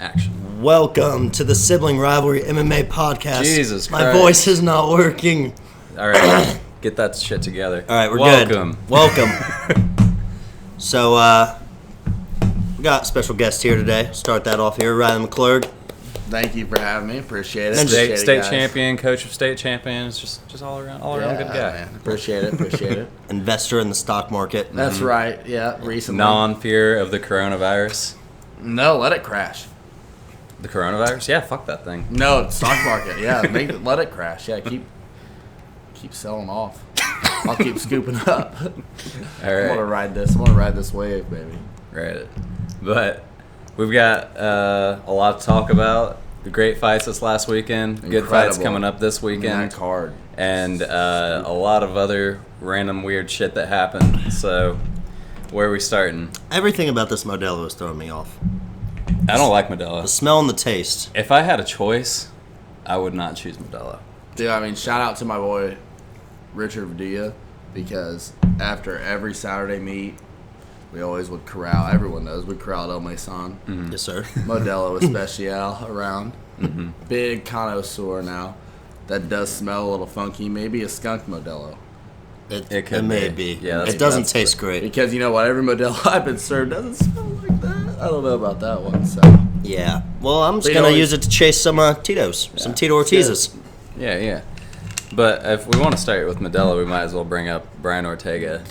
Action. Welcome to the Sibling Rivalry MMA Podcast. Jesus Christ. My voice is not working. All right, get that shit together. All right, we're Welcome. good. Welcome. So, we got a special guest here today. Start that off here, Ryan McClurg. Thank you for having me. Appreciate it. State champion, coach of state champions, just all around good guy. Man. Appreciate it. Investor in the stock market. That's right. Yeah, recently. Non-fear of the coronavirus. No, let it crash. The coronavirus? Yeah, fuck that thing. No, stock market. Yeah, let it crash. Yeah, keep selling off. I'll keep scooping up. All right. I'm gonna ride this wave, baby. Right. But we've got a lot to talk about. The great fights this last weekend. Good fights coming up this weekend. That card. And a lot of other random weird shit that happened. So, where are we starting? Everything about this Modelo is throwing me off. I don't like Modelo. The smell and the taste. If I had a choice, I would not choose Modelo. Dude, I mean, shout out to my boy Richard Vidilla, because after every Saturday meet, we always would corral. Everyone knows we corralled El Mason. Mm-hmm. Yes, sir. Modelo Especial around. Mm-hmm. Big connoisseur now. That does smell a little funky. Maybe a skunk Modelo. It may be. Yeah, it doesn't taste great. Because you know what? Every Modelo I've been served doesn't smell like that. I don't know about that one. So Yeah. Well, I'm just going to use it to chase some Tito's. Yeah. Some Tito Ortiz's. Yeah. But if we want to start with Modelo, we might as well bring up Brian Ortega.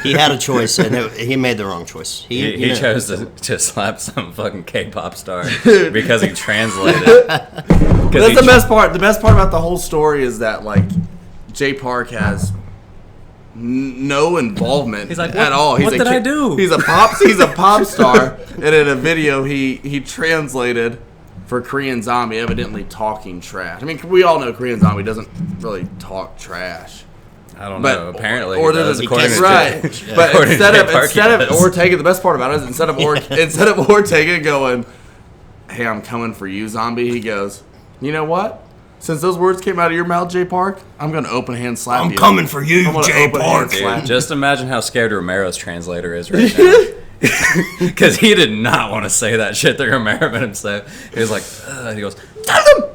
He had a choice, and he made the wrong choice. He chose to slap some fucking K-pop star because he translated. That's the best part. The best part about the whole story is that, like, Jay Park has no involvement at all. What did I do? He's a pop star, and in a video he translated for Korean Zombie, evidently talking trash. I mean, we all know Korean Zombie doesn't really talk trash. I don't know. Apparently, or he does, according to right. Jay. But According instead to of Ortega, the best part about it is instead of Ortega going, "Hey, I'm coming for you, Zombie," he goes, "You know what? Since those words came out of your mouth, Jay Park, I'm going to open hand slap you. I'm coming for you, Jay Park." Dude, just imagine how scared Romero's translator is right now. Because he did not want to say that shit that Romero made him say. He was like, he goes, tell him.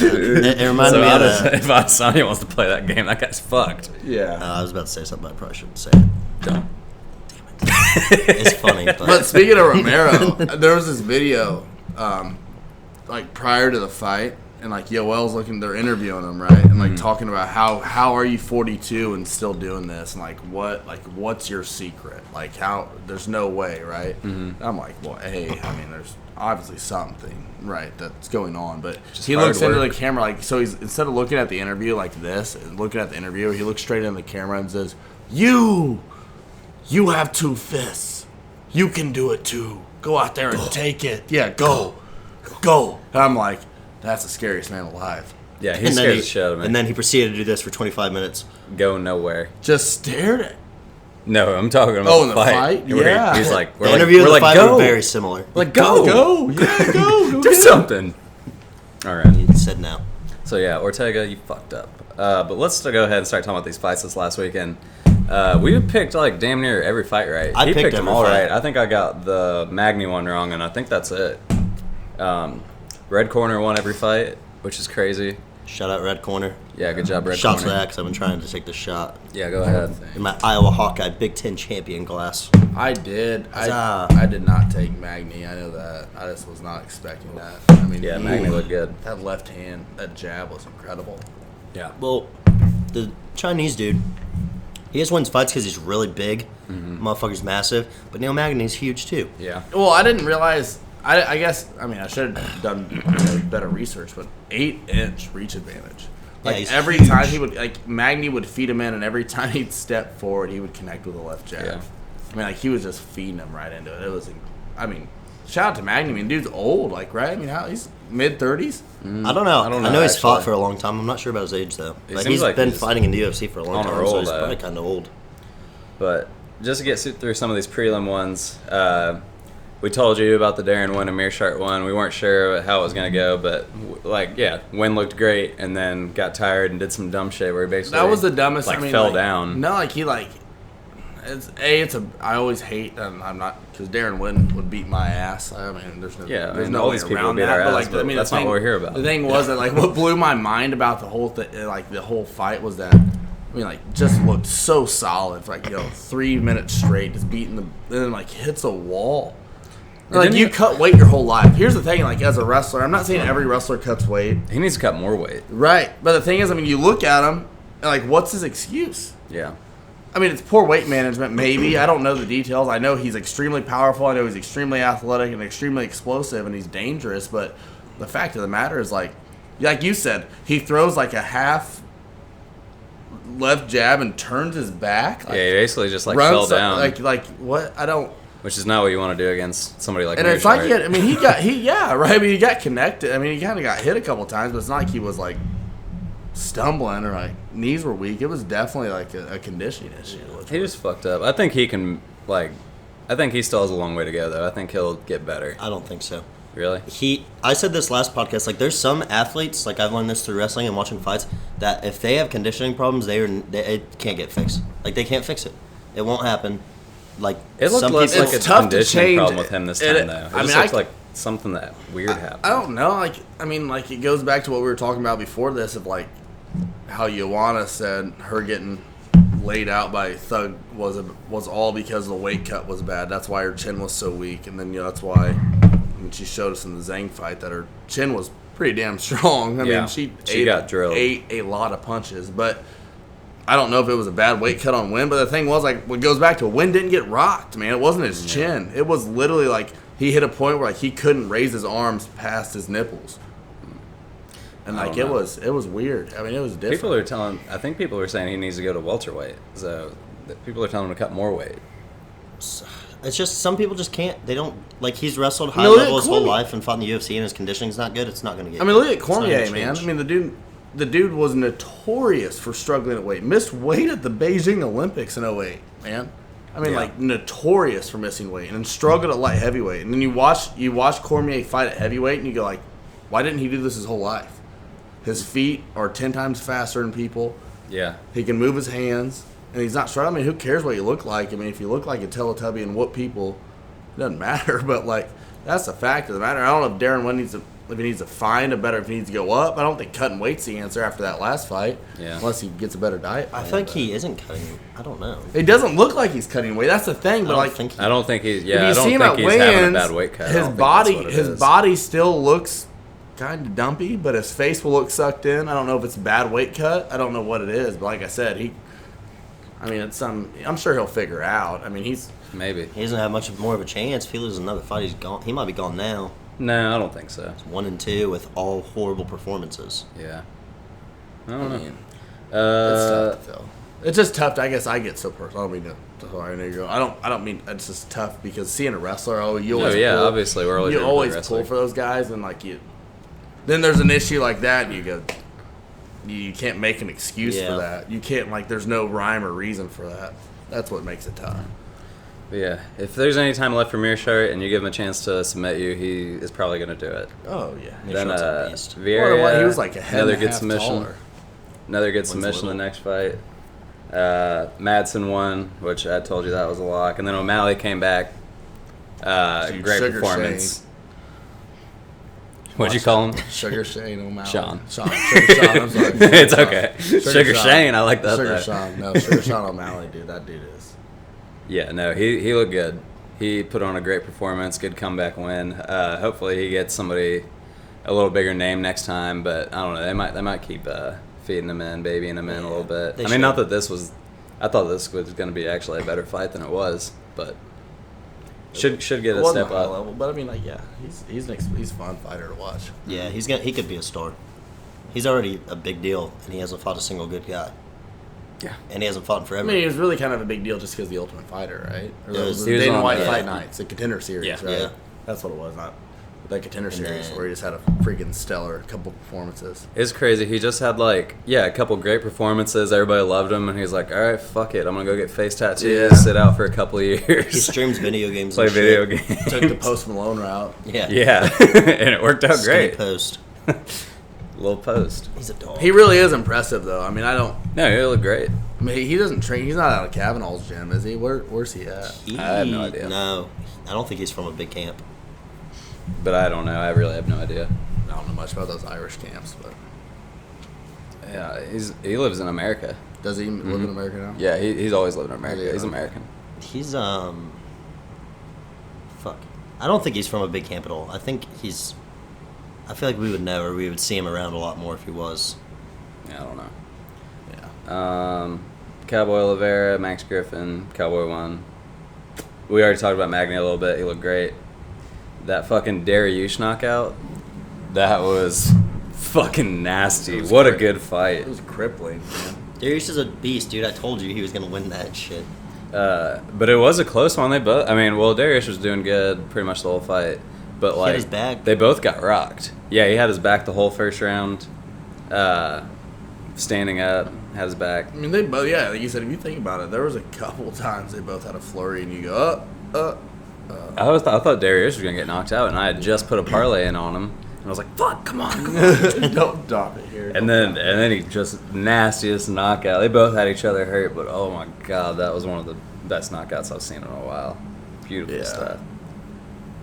It reminded me of if Adesanya wants to play that game, that guy's fucked. Yeah. I was about to say something, but I probably shouldn't say it. Don't. It's funny. But speaking of Romero, there was this video, like prior to the fight, and like Yoel's they're interviewing him, right, and like talking about how are you 42 and still doing this, and what's your secret, like how there's no way, right? Mm-hmm. I'm like, well, I mean, there's obviously something, right, that's going on, but he looks into the camera like, so he's, instead of looking at the interview like this and looking at the interviewer, he looks straight in the camera and says, you have 2 fists, you can do it too, go out there and take it, yeah, go. And I'm like, that's the scariest man alive. Yeah, he's scared the shit out of me. And then he proceeded to do this for 25 minutes. Go nowhere. Just stared at. No, I'm talking about the fight? Yeah. He's like, the interview and the fight were very similar. Like, go. Yeah, go. Do something. All right. He said no. So, yeah, Ortega, you fucked up. But let's go ahead and start talking about these fights this last weekend. We picked, like, damn near every fight right. I picked them all right. I think I got the Magny one wrong, and I think that's it. Red Corner won every fight, which is crazy. Shout out Red Corner. Yeah, good job, Red Shots Corner. to that, because I've been trying to take the shot. Yeah, go ahead. In my Iowa Hawkeye Big Ten champion glass. I did. I did not take Magny. I know that. I just was not expecting that. I mean, Yeah, Magny looked good. That left hand, that jab was incredible. Yeah. Well, the Chinese dude, he just wins fights because he's really big. Mm-hmm. Motherfucker's massive. But Neil Magny's huge, too. Yeah. Well, I didn't realize. I guess, I mean, I should have done better research, but 8-inch reach advantage. Like, yeah, every huge. time he would, like, Magny would feed him in, and every time he'd step forward, he would connect with a left jab. Yeah. I mean, like, he was just feeding him right into it. It was, I mean, shout out to Magny. I mean, dude's old, like, right? I mean, he's mid-30s? I don't know. I know he's actually. fought for a long time. I'm not sure about his age, though. It Like, seems he's like been he's fighting in the UFC for a long on a time, roll, so he's though. probably kind of old. But just to get through some of these prelim ones, we told you about the Darren Wynn and Mearshart one. We weren't sure how it was going to go, but, Wynn looked great and then got tired and did some dumb shit where he basically... That was the dumbest. fell down. No, he I always hate, and I'm not, because Darren Wynn would beat my ass. I mean, there's no all way these people around beat that. our But ass, but that's not what we're here about. The thing was that like what blew my mind about the whole the whole fight was that, I mean, like, just looked so solid for 3 minutes straight, just beating and then like hits a wall. Like, you cut weight your whole life. Here's the thing, like, as a wrestler, I'm not saying every wrestler cuts weight. He needs to cut more weight. Right. But the thing is, I mean, you look at him, and like, what's his excuse? Yeah. I mean, it's poor weight management, maybe. I don't know the details. I know he's extremely powerful. I know he's extremely athletic and extremely explosive, and he's dangerous. But the fact of the matter is, like you said, he throws like a half left jab and turns his back. Like, yeah, he basically just fell down. Like what? I don't. Which is not what you want to do against somebody like. And it's like he got connected. I mean, he kind of got hit a couple times, but it's not like he was like stumbling or like knees were weak. It was definitely like a conditioning issue. He just fucked up. I think he can I think he still has a long way to go though. I think he'll get better. I don't think so. Really? I said this last podcast, like, there's some athletes, like, I've learned this through wrestling and watching fights, that if they have conditioning problems, it can't get fixed. Like, they can't fix it. It won't happen. Like, it looked less like a conditioning problem with him this time, though. It just looks like something that weird happened. I don't know. Like, I mean, like, it goes back to what we were talking about before this of, like, how Joanna said her getting laid out by Thug was all because the weight cut was bad. That's why her chin was so weak. And then, that's why... I mean, she showed us in the Zhang fight that her chin was pretty damn strong. I mean, she got drilled. Ate a lot of punches. But I don't know if it was a bad weight cut on Wynn. But the thing was, like, what goes back to Wynn didn't get rocked, man. It wasn't his chin. It was literally like he hit a point where like he couldn't raise his arms past his nipples. And like it was weird. I mean, it was different. I think people are saying he needs to go to welterweight. So people are telling him to cut more weight. It's just some people just can't. They don't like. He's wrestled high level his whole life and fought in the UFC, and his conditioning's not good. It's not going to get. I mean, look at Cormier, man. I mean, the dude was notorious for struggling at weight. Missed weight at the Beijing Olympics in 2008, man. I mean, like, notorious for missing weight and struggled at light heavyweight. And then you watch Cormier fight at heavyweight, and you go like, why didn't he do this his whole life? His feet are 10 times faster than people. Yeah, he can move his hands. And he's not struggling. I mean, who cares what you look like? I mean, if you look like a Teletubby and whoop people, it doesn't matter. But, like, that's the fact of the matter. I don't know if Darren Wynn needs to find if he needs to go up. I don't think cutting weight's the answer after that last fight. Yeah. Unless he gets a better diet. I think he isn't cutting. I don't know. It doesn't look like he's cutting weight. That's the thing. But I don't think he's. Yeah, I don't think he's having a bad weight cut. His body still looks kind of dumpy, but his face will look sucked in. I don't know if it's a bad weight cut. I don't know what it is. But like I said, I'm sure he'll figure out. I mean, he doesn't have much more of a chance. If he loses another fight, he's gone. He might be gone now. No, I don't think so. It's 1-2 with all horrible performances. Yeah. I don't know. It's tough, though. It's just tough. I guess I get so personal. I don't mean to. Sorry, there you go. I don't mean. It's just tough because seeing a wrestler. Obviously we're always. You always pull for those guys, and like you. Then there's an issue like that, and you go. You can't make an excuse for that. You can't, like, there's no rhyme or reason for that. That's what makes it tough. But yeah, if there's any time left for Mearshart and you give him a chance to submit you, he is probably going to do it. Oh, yeah. Then Vieira, he was like a head another and a good half submission. taller. Another good submission in the next fight. Madsen won, which I told you that was a lock. And then O'Malley came back. Great performance. Shane. What'd you call him? Sugar Shane O'Malley. Sean. Sugar Sean, I'm sorry. It's okay. Sugar Sean. Shane, I like that. Sugar Sean. No, Sugar Sean O'Malley, dude. That dude is. Yeah, no, he looked good. He put on a great performance, good comeback win. Hopefully he gets somebody a little bigger name next time, but I don't know. They might keep feeding him in, babying him in a little bit. I mean, not that this was. I thought this was going to be actually a better fight than it was, but should get a step up. Level, but I mean, like, yeah, he's a fun fighter to watch. Yeah, he could be a star. He's already a big deal, and he hasn't fought a single good guy. Yeah, and he hasn't fought in forever. I mean, he was really kind of a big deal just because the Ultimate Fighter, right? Or he was Dana White Fight Nights, the Contender Series, yeah. right? Yeah. That's what it was, not that Contender Series where he just had a freaking stellar couple performances. It's crazy. He just had a couple great performances. Everybody loved him, and he's like, "All right, fuck it, I'm gonna go get face tattoos, sit out for a couple of years." He streams video games, play video games. Took the Post Malone route. Yeah, and it worked out Skinny great. Post. Little Post. He's a dog. He really is impressive, though. I mean, I don't. No, he looked great. I mean, he doesn't train. He's not out of Kavanaugh's gym, is he? Where's he at? I have no idea. No, I don't think he's from a big camp. But I don't know. I really have no idea. I don't know much about those Irish camps, but Yeah, he lives in America. does he live in America now? Yeah, he's always lived in America. Yeah. He's American. He's fuck. I don't think he's from a big camp at all. I think he's. I feel like we would know, or we would see him around a lot more if he was. Yeah, I don't know. Yeah. Cowboy Oliveira, Max Griffin, Cowboy won. We already talked about Magny a little bit. He looked great. That fucking Dariush knockout, that was fucking nasty. What a good fight. It was crippling, man. Darius is a beast, dude. I told you he was gonna win that shit. But it was a close one. Dariush was doing good pretty much the whole fight. But He had his back. they both got rocked. Yeah, he had his back the whole first round. Standing up, had his back. I mean, they both. Yeah, like you said, if you think about it, there was a couple times they both had a flurry, and you go, I thought Darius was gonna get knocked out, and I had just put a parlay in on him, and I was like, "Fuck, come on!" don't drop it here. And then he just nastiest knockout. They both had each other hurt, but oh my god, that was one of the best knockouts I've seen in a while. Beautiful stuff.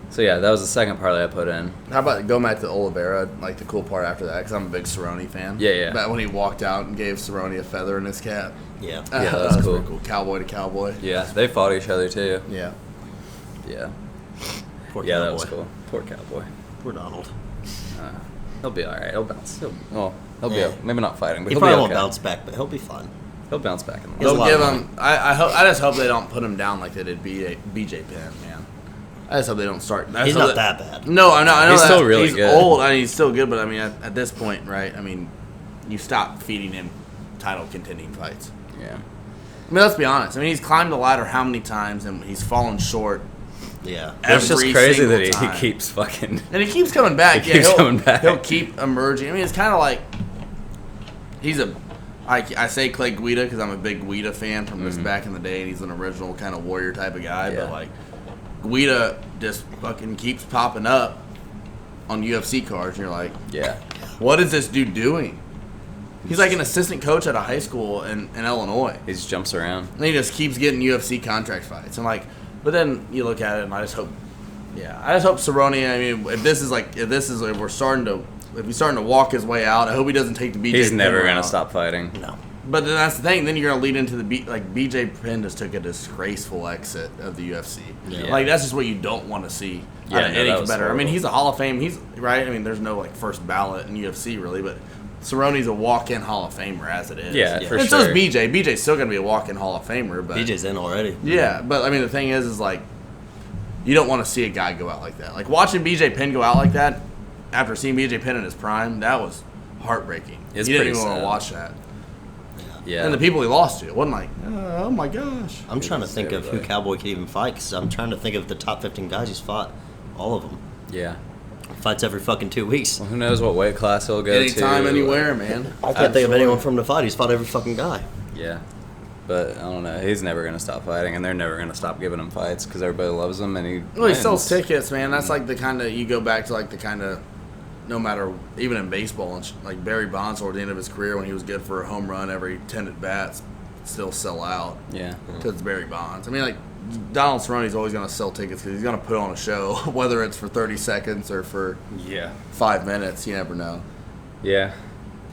So yeah, that was the second parlay I put in. How about go back to Oliveira? Like the cool part after that, because I'm a big Cerrone fan. Yeah. But when he walked out and gave Cerrone a feather in his cap. Yeah. Yeah, that was cool. Pretty cool. Cowboy to cowboy. Yeah, they fought each other too. Yeah. Yeah. Poor Yeah, that cowboy. was cool. Poor cowboy. Poor Donald. He'll be all right. He'll bounce. He'll be Yeah. okay. Maybe not fighting, but He he'll probably be won't okay. bounce back, but he'll be fine. He'll bounce back in the He has a Don't lot give of him. I just hope they don't put him down like they did BJ Penn, man. I just hope they don't start. He's not that bad. No, I know. He's that. still really he's good. old. I mean, he's still good, but I mean, at this point, right? I mean, you stop feeding him title contending fights. Yeah. I mean, let's be honest. I mean, he's climbed the ladder how many times, and he's fallen short. Yeah. It's just Every crazy single that he time. keeps fucking. And he keeps coming back. He keeps coming back. He'll keep emerging. I mean, it's kind of like he's a. I say Clay Guida because I'm a big Guida fan from this back in the day, and he's an original kind of warrior type of guy. Yeah. But like Guida just fucking keeps popping up on UFC cards, and you're like, Yeah. what is this dude doing? He's like an assistant coach at a high school in Illinois. He just jumps around. And he just keeps getting UFC contract fights. I'm like, but then you look at it, and I just hope Cerrone. I mean, if he's starting to walk his way out, I hope he doesn't take the BJ. He's never Penn gonna route. stop fighting. No. But then that's the thing. Then you're gonna lead into BJ Penn just took a disgraceful exit of the UFC. Yeah. Like that's just what you don't want to see Yeah, out of no, any that was competitor. I mean, horrible. he's a Hall of Fame. He's right. I mean, there's no like first ballot in UFC really, but Cerrone's a walk-in Hall of Famer as it is. Yeah, for and so is sure. BJ. BJ's still gonna be a walk-in Hall of Famer, but BJ's in already. yeah, but I mean, the thing is like, you don't want to see a guy go out like that. Like watching BJ Penn go out like that after seeing BJ Penn in his prime, that was heartbreaking. It's you didn't pretty even want sad. to watch that. Yeah. And the people he lost to, it wasn't like, oh my gosh. I'm trying to think of who everybody. Cowboy could even fight, because I'm trying to think of the top 15 guys he's fought. All of them. Yeah. Fights every fucking 2 weeks. Well, who knows what weight class he'll go to? Anytime, anywhere, man. I can't think of anyone from him to fight. He's fought every fucking guy. Yeah. But I don't know. He's never gonna stop fighting, and they're never gonna stop giving him fights because everybody loves him, and he. Well, he wins. sells tickets, man. That's like the kind of, you go back to like the kind of, no matter, even in baseball, and like Barry Bonds toward the end of his career when he was good for a home run every 10 at bats, still sell out. Yeah. Because it's Barry Bonds. I mean, like, Donald Cerrone's always going to sell tickets because he's going to put on a show, whether it's for 30 seconds or for Yeah. 5 minutes. You never know. Yeah.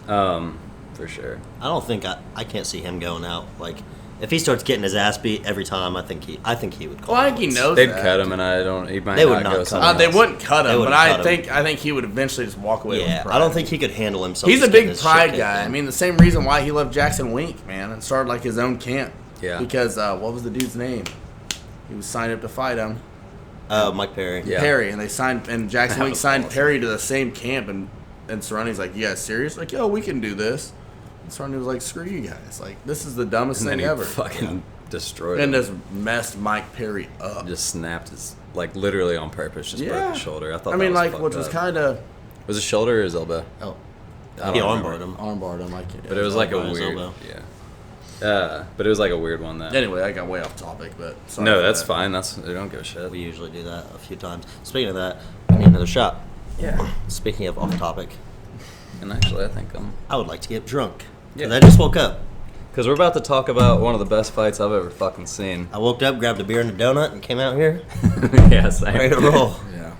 For sure. I don't think I can't see him going out. Like, if he starts getting his ass beat every time, I think he would call. Well, I think he quits. knows They'd that. cut him, and I don't. He might They would not not go cut somewhere him. They else. wouldn't cut They him, but wouldn't I cut think he would eventually just walk away Yeah, with pride. I don't think he could handle himself. He's a just getting big his shit pride kicked guy. in. I mean, the same reason why he left Jackson Wink, man, and started like his own camp. Yeah. Because what was the dude's name? He was signed up to fight him. Mike Perry. Yeah. Perry, and they signed, and Jackson That Wink was signed awesome. Perry to the same camp, and Cerrone's like, "You guys serious?" Like, "Yo, we can do this." And Cerrone was like, "Screw you guys! Like, this is the dumbest And then thing he ever." fucking destroyed And him. just messed Mike Perry up. Just snapped his, like, literally on purpose, just broke his shoulder. I thought. I mean, that was like, fucked which was up. kind of Was it shoulder or his elbow? oh, I He don't armbarred remember. him. armbarred him like. But it was like a elbow, his weird. elbow. Yeah. But it was like a weird one though. Anyway, I got way off topic, but sorry No, for that's that. fine. That's I don't give a shit. We usually do that a few times. Speaking of that, I need another shot. Yeah. Speaking of off topic, And actually, I think I would like to get drunk. 'Cause Yeah. I just woke up. Because we're about to talk about one of the best fights I've ever fucking seen. I woke up, grabbed a beer and a donut, and came out here. Yes, Ready to roll. Yeah.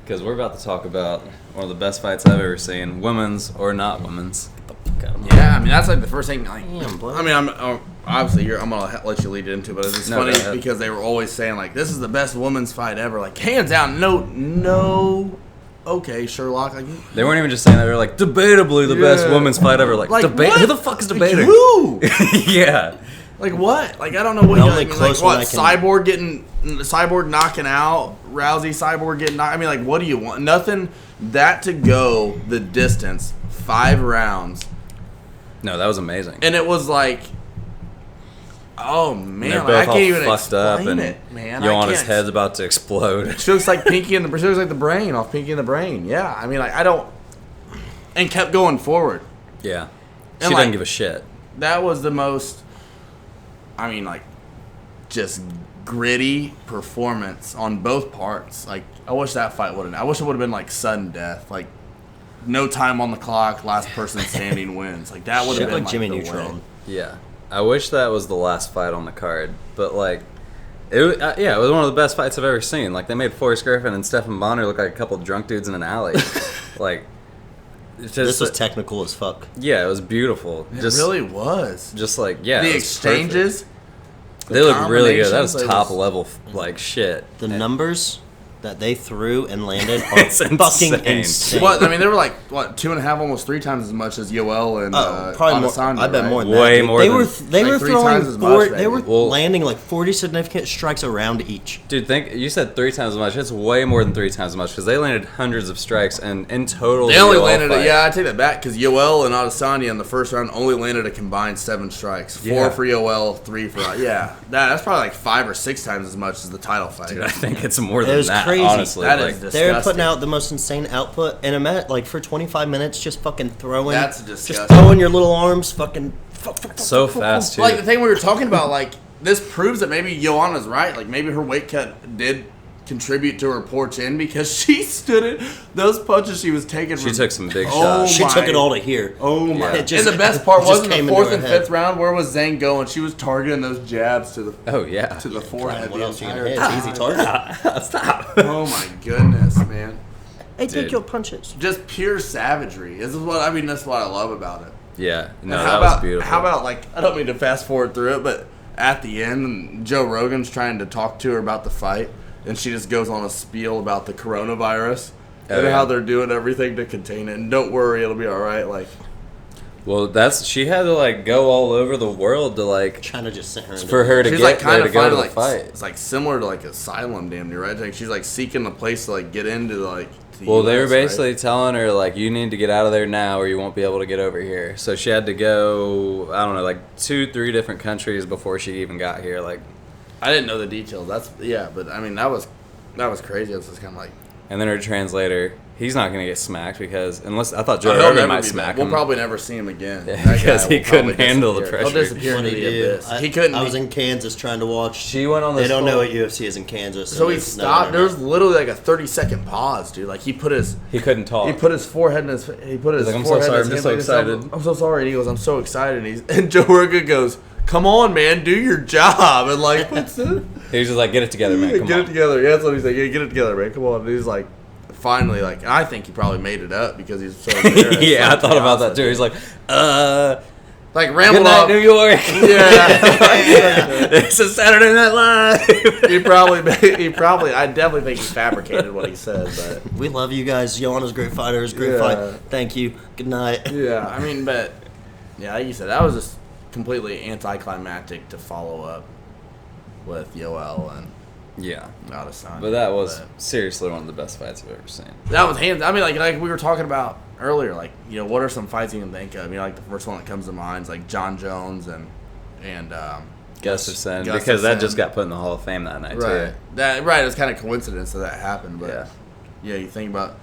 Because we're about to talk about one of the best fights I've ever seen, women's or not women's. Yeah, I mean that's like the first thing. Like, Damn, bro. I mean, I'm obviously I'm gonna let you lead into it, but it's just No, go funny ahead. because they were always saying like this is the best women's fight ever. Like hands down, no. Okay, Sherlock. Like They weren't even just saying that. They were like, debatably the best Yeah. women's fight ever. Like debate? what? Who the fuck is Like, debating? who? Yeah. Like what? Like I don't know what. The You only like, close what? one I can- Cyborg knocking out Rousey. Cyborg getting. I mean, like what do you want? Nothing. That to go the distance, 5 rounds, No, that was amazing. and it was like, oh man, They're like, both I can't all even fucked up, explain and it, man. I Joanna's can't. head's about to explode. She looks like Pinky in the. She looks like the brain off Pinky in the Brain. Yeah, I mean, like I don't. And kept going forward. Yeah. She And, doesn't like, give a shit. That was the most. I mean, like, just gritty performance on both parts. Like, I wish that fight would have. I wish it would have been like sudden death. Like, no time on the clock. Last person standing wins. Like that would have Shit been like Jimmy the Neutron. win. Yeah. I wish that was the last fight on the card. But, like, it was one of the best fights I've ever seen. Like, they made Forrest Griffin and Stephen Bonner look like a couple of drunk dudes in an alley. Like, it's just, This was technical as fuck. yeah, it was beautiful. It Just, really was. just like, yeah. The it was exchanges. perfect. They look really good. That was combinations, it top was- level, like, shit. The numbers that they threw and landed are It's fucking insane. insane. What I mean, they were like what 2.5, almost 3 times as much as Yoel and Probably more. Adesanya, I bet right? more than Way that. dude. more They than- were they like were 3 times as throwing much, they were maybe. Well- landing like 40 significant strikes around each. Dude, you said 3 times as much. It's way more than 3 times as much because they landed hundreds of strikes, and in total, They only Yoel landed fight- it. Yeah, I take that back because Yoel and Adesanya in the first round only landed a combined 7 strikes. 4 Yeah. for Yoel, 3 for that's probably like 5 or 6 times as much as the title fight. Dude, I think it's more than was that. crazy. Honestly, That like, is They're disgusting. putting out the most insane output, and I'm at like for 25 minutes just fucking throwing. That's just disgusting. throwing your little arms, fucking. so fast too. Like the thing we were talking about, like this proves that maybe Joanna's right. Like maybe her weight cut did contribute to her poor chin because she stood it. Those punches she was taking. She took some big Oh shots. She my- took it all to here. Oh my! Yeah. It just- And the best part it just wasn't came the into 4th her and head. 5th round. Where was Zhang going? She was targeting those jabs to the Oh yeah. to the forehead. What the else you gonna entire hit? It's easy time. target. Stop. Oh my goodness, man! Hey, Dude. take your punches. Just pure savagery. This is what I mean. That's what I love about it. Yeah. No, And that was beautiful. How about like I don't mean to fast forward through it, but at the end, Joe Rogan's trying to talk to her about the fight, and she just goes on a spiel about the coronavirus Oh, and yeah. how they're doing everything to contain it. And don't worry, it'll be all right. Like Well, she had to like go all over the world to like Trying to just sit her. for her to she's get like there kind to of go to finding the like fight. it's like similar to like asylum, damn near, right? Like she's like seeking a place to like get into like. The Well, they were US, right? basically telling her like you need to get out of there now or you won't be able to get over here. So she had to go I don't know like 2-3 different countries before she even got here. Like, I didn't know the details. That's but I mean that was crazy. I was just kind of like. and then her translator, he's not gonna get smacked because unless I thought Joe He'll Rogan never might be smack back. him. We'll probably never see him again. Yeah, That guy because he will probably couldn't handle the disappear. pressure. He'll disappear into What he the did. abyss. He couldn't. I was in Kansas trying to watch. She went on this. They don't know full- what UFC is in Kansas. So and he there's no stopped. There was internet. literally like a 30-second pause, dude. Like he put his He couldn't talk. forehead in his He's like, "I'm so forehead sorry, in I'm his just so hand, excited." I'm so sorry. And he goes, I'm so excited. And Joe Rogan goes, come on, man, do your job. And like, what's it? He was just like, get it together, man. Come Get it on. together. Yeah, that's what he's like. Yeah, get it together, man. Come on. And he's like, finally, like, and I think he probably made it up because he's so embarrassed. Yeah, I Like, thought about that honestly. too. He's like, like good rambled night, off. New York. Yeah. It's a Saturday Night Live. he probably, I definitely think he fabricated what he said, but. We love you guys. Joanna's a great fighter. It's a great Yeah. fight. Thank you. Good night. Yeah, I mean, but yeah, like you said, that was just completely anticlimactic to follow up with Yoel and Yeah. Adesanya. But that was seriously one of the best fights I've ever seen. that was hands. I mean, like we were talking about earlier. Like, you know, what are some fights you can think of? You know, like the first one that comes to mind is like John Jones and Gustafson, Gustafson. because that just got put in the Hall of Fame that night right. too. That right. It's kind of coincidence that happened, but Yeah. yeah, you think about.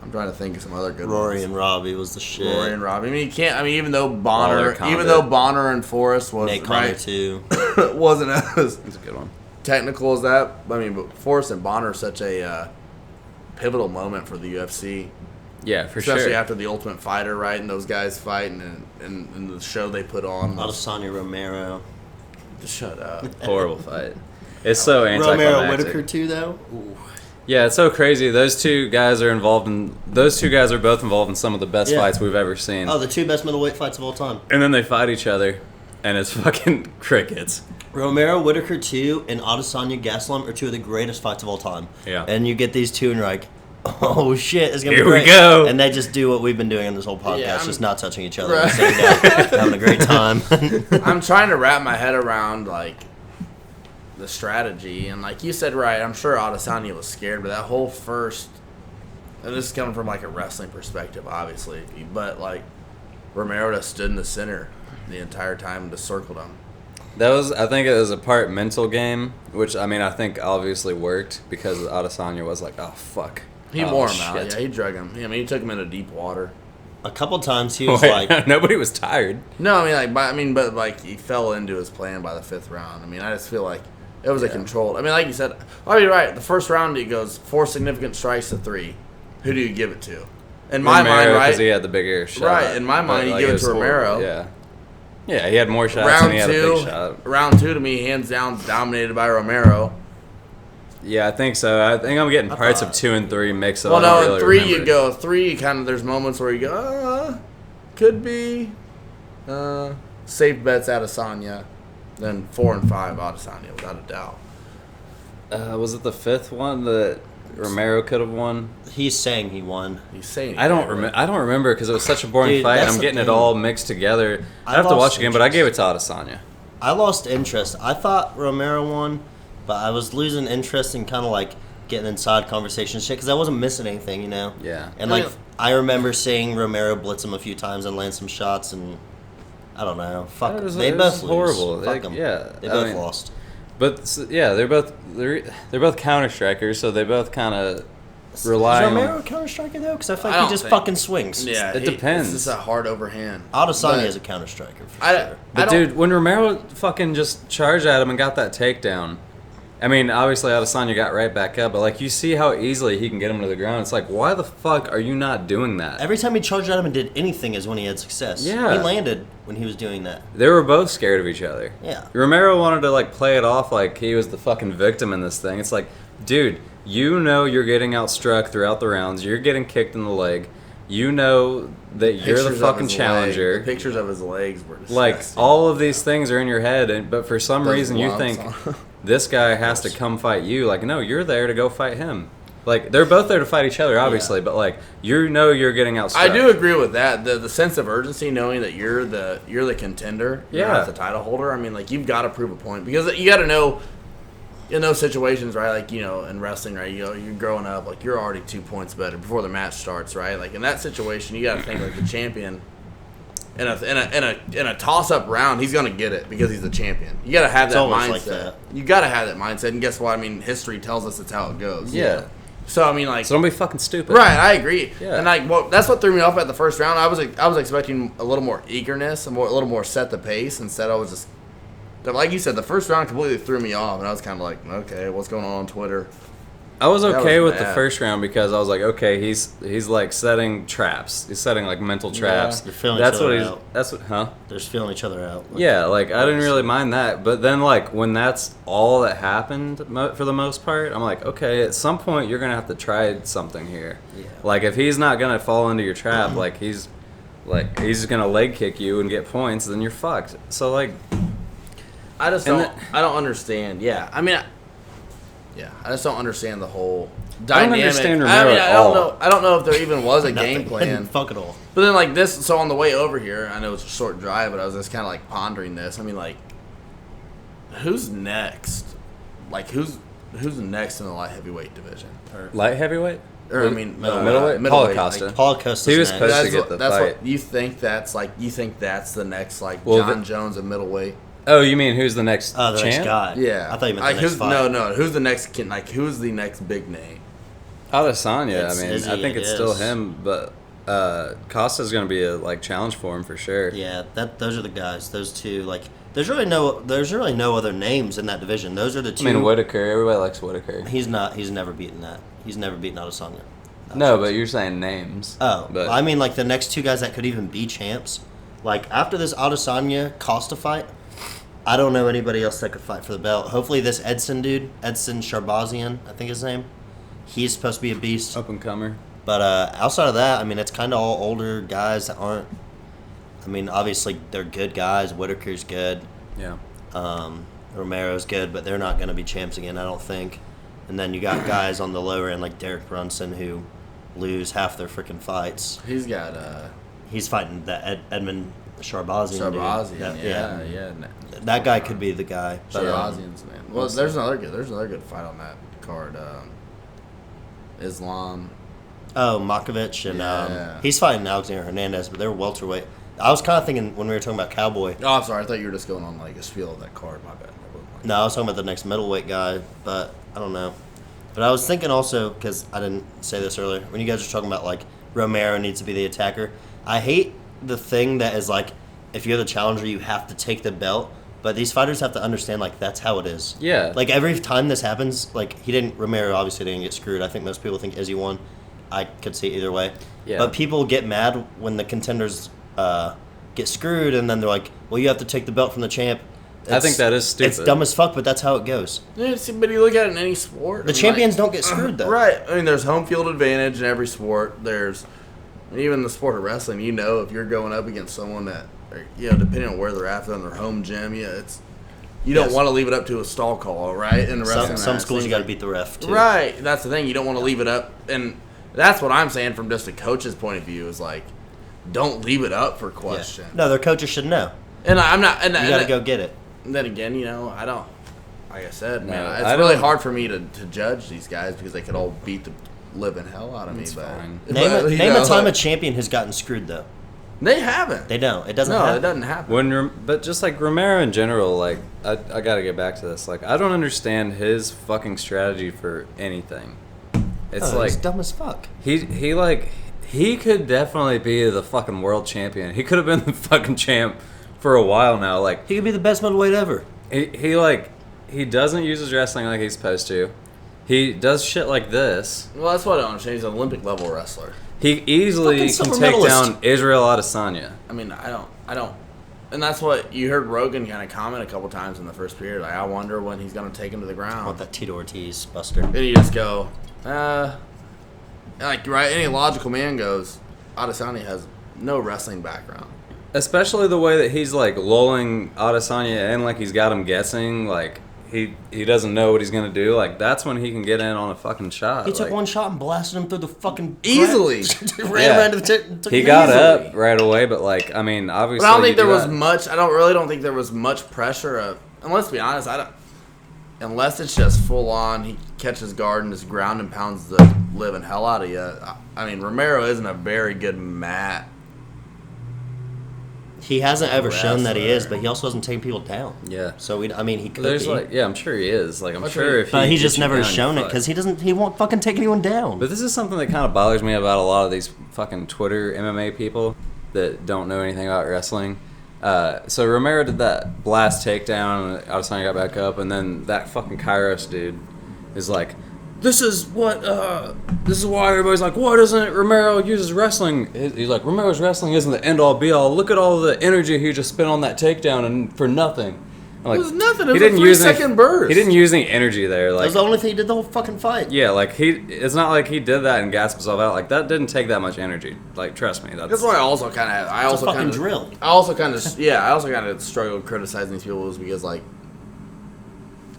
I'm trying to think of some other good Rory ones. and Robbie was the shit. Rory and Robbie. I mean, you can't. I mean, even though Waller, Bonner and Forrest was Nate Connor right, too. wasn't as That's a good one. technical as that. I mean, but Forrest and Bonner are such a pivotal moment for the UFC. Yeah, for Especially sure. after the Ultimate Fighter, right? And those guys fight and the show they put on. Adesanya Romero. Just shut up. Horrible fight. It's so Romero anticlimactic. Whitaker too, though. Ooh. Yeah, it's so crazy. Those two guys are both involved in some of the best fights we've ever seen. Oh, the two best middleweight fights of all time. And then they fight each other, and it's fucking crickets. Romero Whitaker 2 and Adesanya Gastelum are two of the greatest fights of all time. Yeah. And you get these two and you're like, oh shit, it's gonna be Here we great. go. And they just do what we've been doing on this whole podcast, Yeah, just not touching each other, Right. and sitting down, having a great time. I'm trying to wrap my head around, like, the strategy. And like you said, right, I'm sure Adesanya was scared, but that whole first... And this is coming from, like, a wrestling perspective, obviously. But, like, Romero just stood in the center the entire time and just circled him. I think it was a part mental game, which, I mean, I think obviously worked because Adesanya was like, oh, fuck. He wore him out. Yeah, he drug him. I mean, he took him into deep water. A couple times he was Wait, like, nobody was tired. No, I mean, but he fell into his plan by the 5th round. I mean, I just feel like it was a controlled. I mean, like you said, you're right. The first round, he goes 4 significant strikes to 3. Who do you give it to? In my mind, right? Because he had the bigger shot. Right, in my mind, you give it to Romero. Yeah. Yeah, he had more shots Round and he had a big 2, shot. round 2 to me, hands down, dominated by Romero. Yeah, I think so. I think I'm getting parts of 2 and 3 mixed up. Well, I don't no, in really 3 remember. you go 3. Kind of, there's moments where you go, could be. Safe bets Adesanya. Then 4 and 5 Adesanya, without a doubt. Was it the 5th one that Romero could have won? he's saying he won. He's saying I don't remember because it was such a boring Dude, fight. And that's I'm the getting it thing. all mixed together. I I have to lost watch again, but I gave it interest. to Adesanya. I lost interest. I thought Romero won, but I was losing interest in kind of like getting inside conversation shit because I wasn't missing anything, you know? Yeah. And like, I remember seeing Romero blitz him a few times and land some shots, and I don't know. Fuck. It was- They it both was lose. horrible. Fuck They- 'em. yeah, They I both mean- lost. But yeah, they're both counter strikers, so they both kind of rely Is on. Romero a counter striker though? Because I feel I like he don't just think- fucking swings. Yeah, It depends. It's just a hard overhand. Adesanya But is a counter striker for I- sure. But don't- dude, when Romero fucking just charged at him and got that takedown, I mean, obviously Adesanya got right back up, but like you see how easily he can get him to the ground. It's like, why the fuck are you not doing that? Every time he charged at him and did anything is when he had success. Yeah. He landed when he was doing that. They were both scared of each other. Yeah. Romero wanted to like play it off like he was the fucking victim in this thing. It's like, dude, you know you're getting outstruck throughout the rounds. You're getting kicked in the leg. You know that you're the Pictures of fucking his challenger. leg. The pictures of his legs were disgusting. Like all of these things are in your head, but for some Those reason you lumps think on- this guy has to come fight you. Like, no, you're there to go fight him. Like, they're both there to fight each other, obviously, but like you know you're getting outstruck. I do agree with that. The sense of urgency, knowing that you're the contender, you're Yeah. not the title holder. I mean, like you've got to prove a point because you got to know in those situations, right? Like in wrestling, right? You're growing up, like you're already 2 points better before the match starts, right? Like in that situation, you got to think like the champion. In a toss up round, he's gonna get it because he's the champion. You gotta have It's that always mindset. like that. You gotta have that mindset, and guess what? I mean, history tells us it's how it goes. Yeah. So I mean, like, So don't be fucking stupid. right? I agree. Yeah. And like, well, that's what threw me off at the first round. I was expecting a little more eagerness, a little more set the pace. Instead, I was just like you said, the first round completely threw me off, and I was kind of like, okay, what's going on Twitter? I was That okay was with the bad. first round because I was like, okay, he's like setting traps. He's setting like mental traps. They're feeling That's each what other he's. out. That's what, huh? They're just feeling each other out. Yeah, like I didn't really mind that, but then like when that's all that happened for the most part, I'm like, okay, at some point you're gonna have to try something here. Yeah. Like if he's not gonna fall into your trap, like he's just gonna leg kick you and get points, then you're fucked. So like, I just And don't. I don't understand. Yeah, I mean, I just don't understand the whole I dynamic. don't understand I Romero mean, at I don't all. know. I don't know if there even was a Nothing. game plan. Fuck it all. But then, like this, so on the way over here, I know it's a short drive, but I was just kind of like pondering this. I mean, like, who's next? Like, who's next in the light heavyweight division? light heavyweight. Or I mean, Middleweight? middleweight, Paul Acosta. like, Paul Costa's He was next. supposed to get the that's fight. what you think. You think that's the next like Well, John Jones of middleweight? Oh, you mean who's the next Oh, the champ? next guy. Yeah, I thought you meant like the next who's fight. no. Who's the next? Like who's the next big name? Adesanya. It's I mean, Izzy, I think it it's still is. him, but Costa's gonna be a like challenge for him for sure. Yeah, those are the guys. Those two, like, there's really no other names in that division. Those are the I two. mean, Whitaker. Everybody likes Whitaker. He's never beaten that. He's never beaten Adesanya. No, but you're saying names. Oh, but I mean, like, the next two guys that could even be champs. Like, after this Adesanya Costa fight, I don't know anybody else that could fight for the belt. Hopefully this Edson dude, Edson Sharbazian, I think his name, he's supposed to be a beast. up and comer. But outside of that, I mean, it's kind of all older guys that aren't. I mean, obviously they're good guys. Whitaker's good. Yeah. Romero's good, but they're not going to be champs again, I don't think. And then you got guys on the lower end like Derek Brunson who lose half their freaking fights. He's got He's fighting that Edmund Sharbazian. Sharbazian. Dude. Yeah. That guy could be the guy. But, Sharbazian's man. Well, there's another good fight on that card. Islam. Oh, Makovich and Yeah. he's fighting Alexander Hernandez, but they're welterweight. I was kind of thinking when we were talking about Cowboy. Oh, I'm sorry. I thought you were just going on like a spiel of that card. My bad. No, I was talking about the next middleweight guy, but I don't know. But I was thinking also, because I didn't say this earlier, when you guys were talking about like Romero needs to be the attacker, I hate the thing that is like, if you're the challenger, you have to take the belt. But these fighters have to understand like that's how it is. Yeah. Like every time this happens, like Romero obviously didn't get screwed. I think most people think Izzy won. I could see either way. Yeah. But people get mad when the contenders get screwed, and then they're like, well, you have to take the belt from the champ. I think that is stupid. It's dumb as fuck, but that's how it goes. Yeah, but you look at it in any sport. The champions don't get screwed, though. Right. I mean, there's home field advantage in every sport. There's even the sport of wrestling. You know, if you're going up against someone that, depending on where they're at, if they're in their home gym, you don't want to leave it up to a stall call, right? In the wrestling, some schools you got to beat the ref too. Right. That's the thing. You don't want to leave it up, and that's what I'm saying from just a coach's point of view is like, don't leave it up for question. Yeah. No, their coaches should know. And I'm not. And you got to go get it. Then again, I don't. Like I said, No, man, I it's really don't- hard for me to judge these guys because they could all beat the living hell out of me. It's But fine. Name a time a champion has gotten screwed though. they haven't. They don't. It doesn't. No, happen. it doesn't happen. But just like Romero in general, like I gotta get back to this. Like I don't understand his fucking strategy for anything. It's He's like dumb as fuck. he could definitely be the fucking world champion. He could have been the fucking champ for a while now. Like He could be the best middleweight ever. he doesn't use his wrestling like he's supposed to. He does shit like this. Well, that's what I don't understand. He's an Olympic level wrestler. He easily Fucking can silver take medalist. down Israel Adesanya. I mean, I don't. And that's what you heard Rogan kind of comment a couple times in the first period. Like, I wonder when he's going to take him to the I ground. want that Tito Ortiz buster. And you just go, like, right? Any logical man goes, Adesanya has no wrestling background. Especially the way that he's like lulling Adesanya in, like he's got him guessing, like he doesn't know what he's gonna do. Like that's when he can get in on a fucking shot. He took like, one shot and blasted him through the fucking Easily. ran to the took he it got easily. up right away, but like I mean, obviously. But I don't think you there do was that. much. I don't think there was much pressure of. And let's be honest, unless it's just full on, he catches guard and just ground and pounds the living hell out of you. I mean, Romero isn't a very good mat. He hasn't ever shown that he is, Wrestler. but he also hasn't taken people down. Yeah. So he could There's be. like, yeah, I'm sure he is. Like, I'm What's sure he- if But he gets just you never down, has you shown it fuck. because he won't fucking take anyone down. But this is something that kind of bothers me about a lot of these fucking Twitter MMA people that don't know anything about wrestling. So Romero did that blast takedown, and Adesanya got back up, and then that fucking Kairos dude is like, this is why everybody's like, why doesn't Romero use his wrestling? He's like, Romero's wrestling isn't the end all be all. Look at all the energy he just spent on that takedown and for nothing. I'm like, It was nothing. It he was a didn't use 3-second any, burst. He didn't use any energy there. that Like, was the only thing he did the whole fucking fight. yeah, like it's not like he did that and gasped himself out. Like that didn't take that much energy. Like trust me, That's why I also kind of. It's a fucking drill. I also kind of struggle criticizing these people is because like,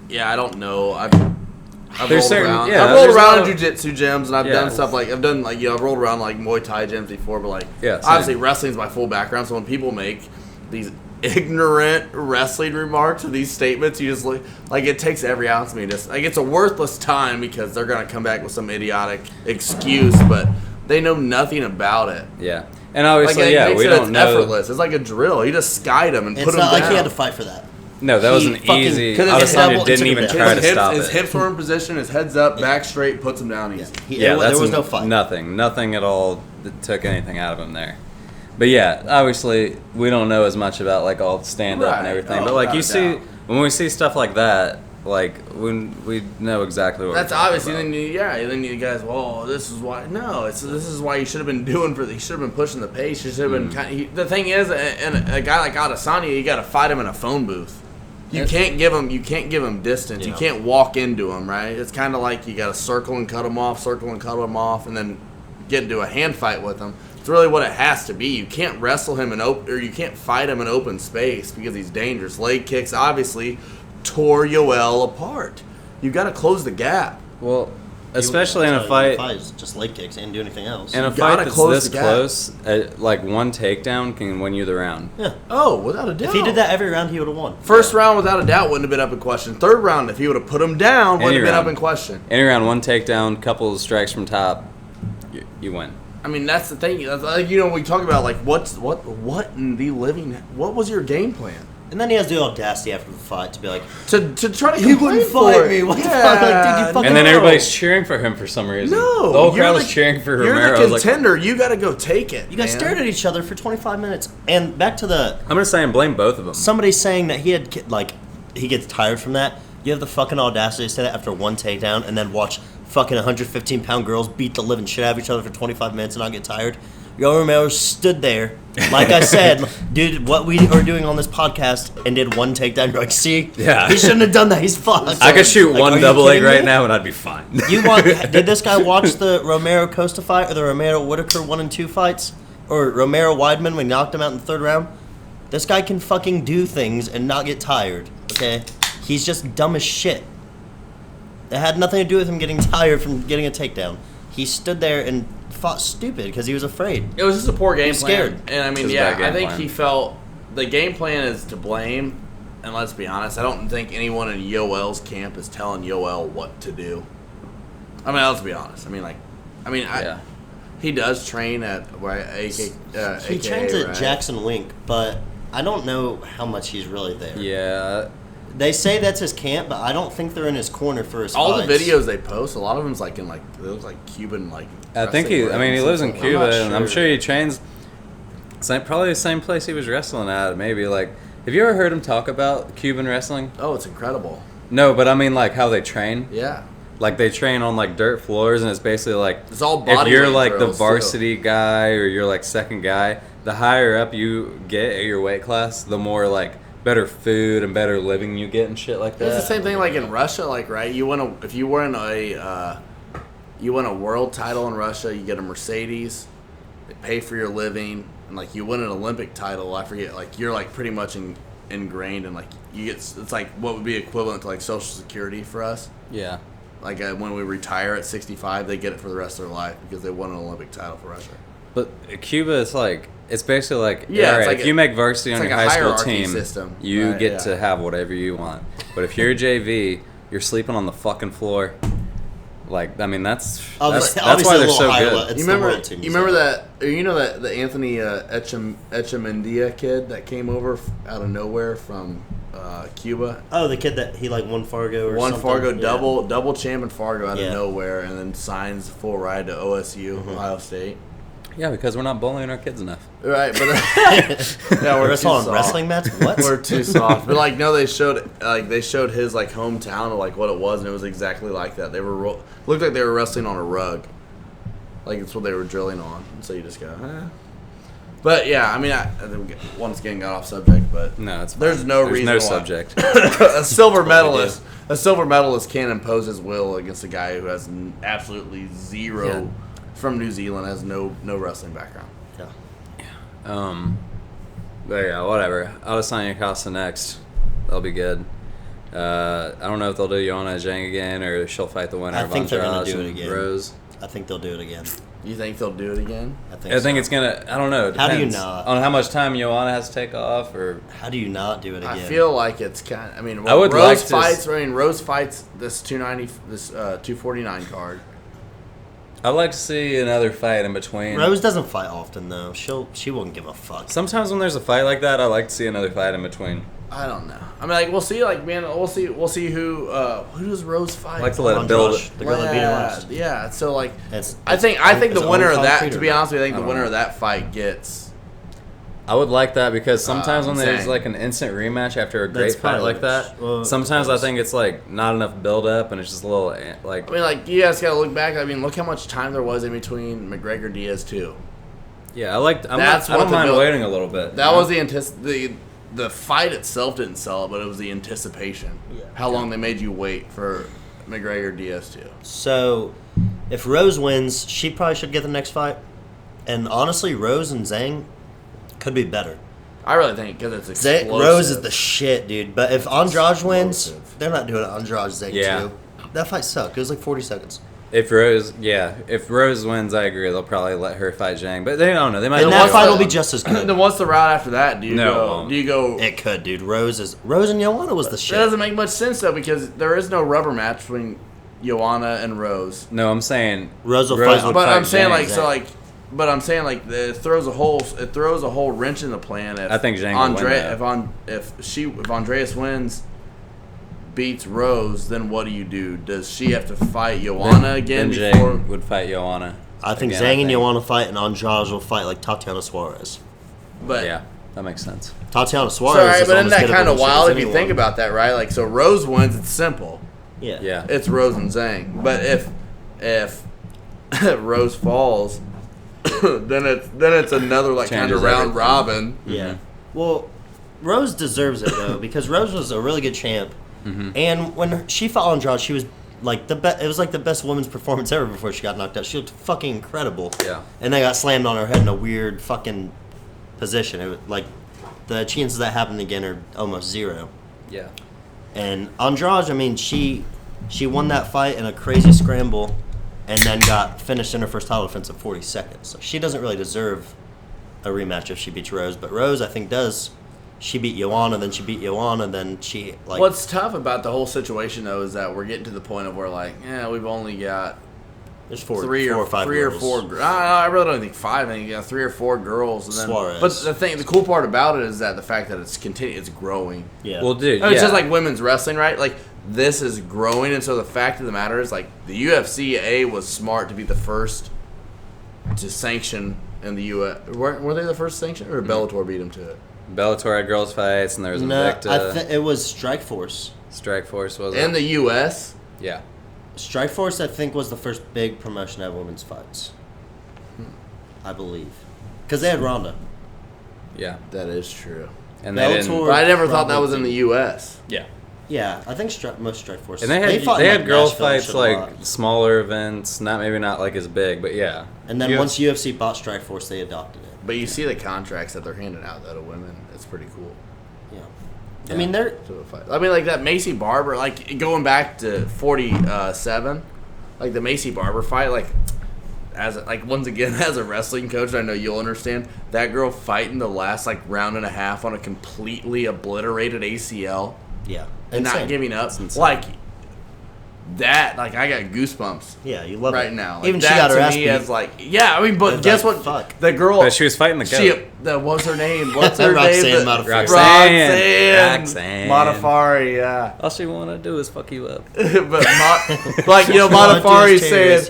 yeah, I don't know. I've There's rolled certain- around. yeah, I've rolled there's around a in lot of- jiu-jitsu gyms and I've Yeah. done stuff like I've rolled around like Muay Thai gyms before, but like Yeah, same. obviously wrestling's my full background. So when people make these ignorant wrestling remarks or these statements, you just like it takes every ounce of me. Just like it's a worthless time because they're gonna come back with some idiotic excuse, but they know nothing about it. Yeah, and obviously, Like, yeah, we don't it's know. effortless. It's like a drill. He just skied him and It's put him not like down. he had to fight for that. No, that was He an fucking- easy. 'cause it's Adesanya double- didn't it even took try his to stop his it. hips were in position, his head's up, back straight, puts him down easy. Yeah, there that's was no fight. Nothing at all that took anything out of him there. But yeah, obviously we don't know as much about like all the stand up and Right. everything. Oh, but like without you a see doubt. when we see stuff like that, Like, when we know exactly what That's we're talking obviously about. then you guys. Well, this is why. No, this is why you should have been doing for. You should have been pushing the pace. You should have been. The thing is, and a guy like Adesanya, you got to fight him in a phone booth. You can't give him distance. Yeah. You can't walk into him, right? It's kind of like you got to circle and cut him off, and then get into a hand fight with him. It's really what it has to be. You can't wrestle him or you can't fight him in open space because he's dangerous. Leg kicks obviously tore Yoel apart. You got to close the gap. Well, especially in a fight. Just leg kicks and do anything else. In a fight that's this close, like one takedown can win you the round. Yeah. Oh, without a doubt. If he did that every round, he would have won. First round, without a doubt, wouldn't have been up in question. Third round, if he would have put him down, wouldn't have been up in question. Any round, one takedown, couple of strikes from top, you win. I mean, that's the thing. Like, you know, we talk about like what in the living. What was your game plan? And then he has the audacity after the fight to be like, To try to he wouldn't fight me. What the fuck? Like, dude, you fucking And then know. everybody's cheering for him for some reason. No, the whole crowd was cheering for Romero. You're the contender. You got to go take it. You guys stared at each other for 25 minutes. And back to the I'm gonna say and blame both of them. somebody saying that he gets tired from that. You have the fucking audacity to say that after one takedown and then watch fucking 115-pound girls beat the living shit out of each other for 25 minutes and not get tired. Yoel Romero stood there, like I said, dude, what we are doing on this podcast, and did one takedown. You're like, see? Yeah. He shouldn't have done that. He's fucked. I could shoot Like, one are you double leg kidding right me? now and I'd be fine. Did this guy watch the Romero Costa fight or the Romero Whitaker 1 and 2 fights? Or Romero Weidman when he knocked him out in the third round? This guy can fucking do things and not get tired, okay? He's just dumb as shit. It had nothing to do with him getting tired from getting a takedown. He stood there and fought stupid because he was afraid. It was just a poor game plan. Scared. And I mean, It was a yeah, bad game I think plan. he felt the game plan is to blame. And let's be honest, I don't think anyone in Yoel's camp is telling Yoel what to do. I mean, let's be honest. Yeah. He does train at He AKA, trains at right? Jackson Wink, but I don't know how much he's really there. Yeah. They say that's his camp, but I don't think they're in his corner for his All fights. the videos they post, a lot of them's like in like they look like Cuban like. I think he wrestling lives in rings. Cuba, not and I'm sure. sure he trains probably the same place he was wrestling at. Maybe like, have you ever heard him talk about Cuban wrestling? Oh, it's incredible. No, but I mean like how they train. Yeah. Like they train on like dirt floors, and it's basically like It's all if body you're weight like the drills, too. varsity guy or you're like second guy, the higher up you get at your weight class, the more like better food and better living you get and shit like that. It's the same thing like in Russia, like right. You win if you win a world title in Russia, you get a Mercedes. They pay for your living, and like you win an Olympic title. I forget, like you're like pretty much ingrained, and like you get it's like what would be equivalent to like Social Security for us. Yeah. Like when we retire at 65, they get it for the rest of their life because they won an Olympic title for Russia. But Cuba is like, it's basically like, Yeah, all it's right, like if you make varsity on like your a high school hierarchy team, system. you Right, get yeah. to have whatever you want. But if you're a JV, you're sleeping on the fucking floor. Like, I mean, that's why they're so good. You remember that? You know that the Anthony Echemendia kid that came over out of nowhere from Cuba. Oh, the kid that he like won Fargo or Won something? Fargo, Yeah. double champ in Fargo out Yeah. of nowhere, and then signs full ride to OSU, Mm-hmm. Ohio State. Yeah, because we're not bullying our kids enough. Right, but yeah, we're We're too on soft. wrestling match? What? We're too soft. But like, no, they showed his like hometown of like what it was, and it was exactly like that. They were looked like they were wrestling on a rug, like it's what they were drilling on. And so you just go, eh. But yeah, I mean, I think once again got off subject, but No, it's there's fine. no There's reason no why. subject. a silver medalist can't impose his will against a guy who has absolutely zero from New Zealand, has no wrestling background. Yeah. But yeah, whatever. Adesanya Costa next. That'll be good. I don't know if they'll do Joanna Zhang again or she'll fight the winner I of think they're gonna Andrade do it and again. Rose. I think they'll do it again. You think they'll do it again? I think I think so. it's gonna. I don't know. It How do you depends not? on how much time Joanna has to take off, or How do you not do it again? I feel like it's kind of, I mean, I would Rose like to fights. I mean, Rose fights this 249 card. I'd like to see another fight in between. Rose doesn't fight often though. She won't give a fuck. Sometimes when there's a fight like that, I like to see another fight in between. I don't know. I mean, like we'll see. Like man, we'll see who does Rose fight. I like to let it Andrade, build. the girl that beat her last. Yeah. So like, It's- I think it's the winner of that. concrete To or be not? honest with you, I think I the don't winner know. of that fight gets. I would like that because sometimes when there's Zhang. like an instant rematch after a great That's fight probably like that, well, sometimes I think it's like not enough build up and it's just a little like. I mean, like, you guys got to look back. I mean, look how much time there was in between McGregor Diaz too. Yeah, I That's don't what the mind build- waiting a little bit. That was the fight itself didn't sell it, but it was the anticipation. Yeah. How long they made you wait for McGregor Diaz too. So, if Rose wins, she probably should get the next fight. And honestly, Rose and Zhang could be better. I really think because it's explosive. Rose is the shit, dude. But if Andrade wins, Explosive. they're not doing Andrade Zhang Yeah. too. That fight sucked. It was like 40 seconds. If Rose wins, I agree. They'll probably let her fight Zhang, but they don't know. They might. And do that it. fight will be just as good. Then what's the route after that? Do you No, it go? won't. Do you go? It could, dude. Rose and Joanna was the That shit. doesn't make much sense though because there is no rubber match between Joanna and Rose. No, I'm saying Rose will fight- would But fight I'm saying Zhang. it throws a whole wrench in the plan. If I think Zhang will win that. If Andreas wins, beats Rose, then what do? Does she have to fight Joanna again then before? Zhang would fight Joanna. I think Again, Zhang and Joanna fight, and Andrade will fight like Tatiana Suarez. But Yeah, that makes sense. Tatiana so, Suarez all right, is but isn't almost that gettable kind of as shit wild as if you anyone. think about that, right? Like, so Rose wins, it's simple. Yeah. Yeah. It's Rose and Zhang. But if Rose falls, then it's another like kind Changes of round everything. robin. Yeah. Well, Rose deserves it though because Rose was a really good champ, and when she fought Andrade, she was like the best. It was like the best women's performance ever before she got knocked out. She looked fucking incredible. Yeah. And they got slammed on her head in a weird fucking position. It was, like the chances of that happening again are almost zero. Yeah. And Andrade, I mean, she won that fight in a crazy scramble, and then got finished in her first title defense in 40 seconds. So she doesn't really deserve a rematch if she beats Rose, but Rose, I think, does. She beat Joanna, then she beat Joanna, then she like. What's tough about the whole situation though is that we're getting to the point of where like, we've only got There's three four or five or girls. four. I really don't think five. I think you got 3 or 4 girls. And then, Suarez. but the cool part about it is that the fact that it's growing. Yeah. Well, dude, I mean, yeah. it's just like women's wrestling, right? Like this is growing, and so the fact of the matter is, like the UFC was smart to be the first to sanction in the U.S. Were they the first sanction, or Bellator beat them to it? Bellator had girls fights, and there was no, Invicta. it was Strikeforce. Strikeforce was In it? the U.S. Yeah. Strikeforce, I think, was the first big promotion to have women's fights. I believe, because they had Ronda. Yeah. That is true. And they didn't. Bellator- But I never thought that Probably was in the U.S. Yeah. Yeah, I think most Strikeforce. And they fought had in, like, girls Nashville and fights shit a like lot. smaller events, maybe not like as big, but yeah. And then once UFC bought Strikeforce, they adopted it. But you see the contracts that they're handing out though to women. It's pretty cool. Yeah. Yeah. I mean, they're To a fight. I mean, like that Macy Barber, like going back to 47, like the Macy Barber fight, like once again as a wrestling coach, I know you'll understand that girl fighting the last like round and a half on a completely obliterated ACL yeah, and insane. not giving up, insane. like that. Like I got goosebumps Yeah, you love right it. now. Like, Even she that got her to ass me beat. as like I mean, but It's guess like, what? fuck. The girl, But she was fighting the goat. that was her name. What's her Roxanne name? Modafferi. Roxanne. Modafferi, yeah. All she want to do is fuck you up. But Modafferi said,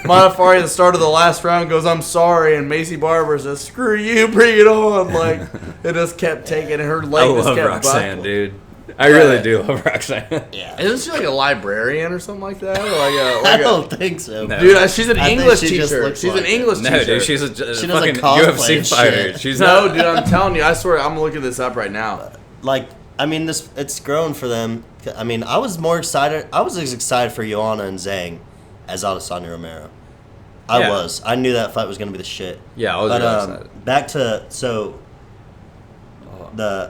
Modafferi at the start of the last round goes, "I'm sorry," and Macy Barber says, "Screw you, bring it on!" Like it just kept taking, and her I leg just love kept Roxanne, buckling. dude. I really do love Roxanne. Yeah. Isn't she like a librarian or something like that? Or I don't think so. No. dude, she's an I think English she just teacher. looks She's like an it. English No, teacher. dude, she's a She does, fucking like, cosplay UFC and fighter. shit. She's no, not. dude, I'm telling you, I swear, I'm looking this up right now. Like, I mean, it's grown for them. I mean, I was more excited. I was as excited for Joanna and Zhang as Adesanya Romero. I Yeah. was. I knew that fight was going to be the shit. Yeah, I was But really excited. back to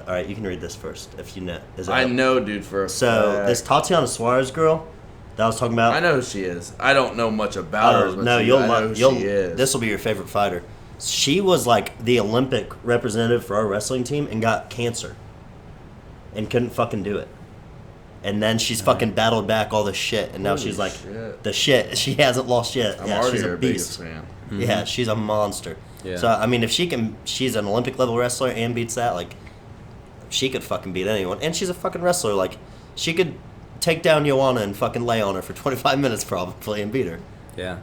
all right, you can read this first if you know. Is it I up? know, dude. For a So fact. this Tatiana Suarez girl that I was talking about. I know who she is. I don't know much about her. Oh, as much no, as you'll I know love. who You'll. she is. This will be your favorite fighter. She was like the Olympic representative for our wrestling team and got cancer, and couldn't fucking do it. And then she's fucking battled back all this shit, and now Holy she's like shit. the shit. She hasn't lost yet. I'm Yeah, already she's her a biggest beast. fan. Yeah, she's a monster. Yeah. So I mean, if she can, she's an Olympic level wrestler and beats that. Like, she could fucking beat anyone, and she's a fucking wrestler. Like, she could take down Joanna and fucking lay on her for 25 minutes probably and beat her. Yeah.